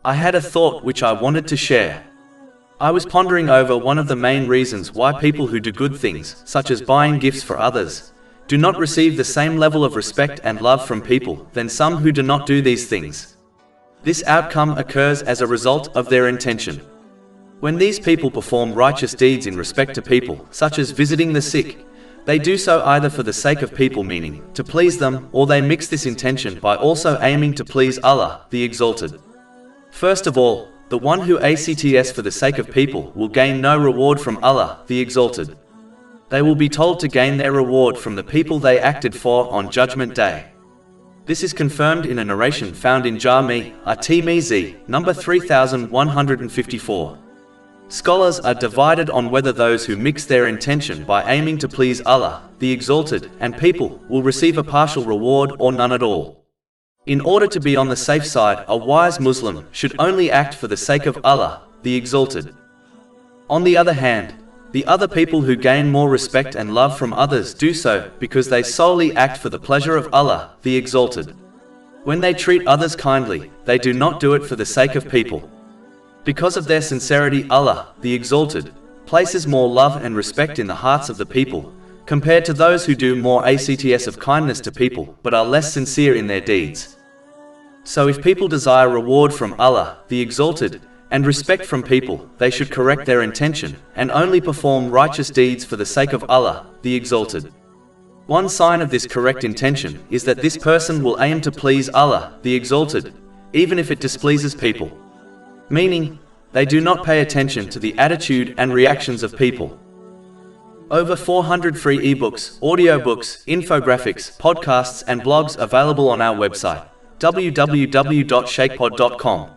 I had a thought which I wanted to share. I was pondering over one of the main reasons why people who do good things, such as buying gifts for others, do not receive the same level of respect and love from people than some who do not do these things. This outcome occurs as a result of their intention. When these people perform righteous deeds in respect to people, such as visiting the sick, they do so either for the sake of people, meaning to please them, or they mix this intention by also aiming to please Allah, the Exalted. First of all, the one who acts for the sake of people will gain no reward from Allah, the Exalted. They will be told to gain their reward from the people they acted for on Judgment Day. This is confirmed in a narration found in Jami' at-Tirmidhi, number 3154. Scholars are divided on whether those who mix their intention by aiming to please Allah, the Exalted, and people will receive a partial reward or none at all. In order to be on the safe side, a wise Muslim should only act for the sake of Allah, the Exalted. On the other hand, the other people who gain more respect and love from others do so because they solely act for the pleasure of Allah, the Exalted. When they treat others kindly, they do not do it for the sake of people. Because of their sincerity, Allah, the Exalted, places more love and respect in the hearts of the people, compared to those who do more acts of kindness to people but are less sincere in their deeds. So if people desire reward from Allah, the Exalted, and respect from people, they should correct their intention and only perform righteous deeds for the sake of Allah, the Exalted. One sign of this correct intention is that this person will aim to please Allah, the Exalted, even if it displeases people. Meaning, they do not pay attention to the attitude and reactions of people. Over 400 free ebooks, audiobooks, infographics, podcasts and blogs available on our website, www.shaykhpod.com.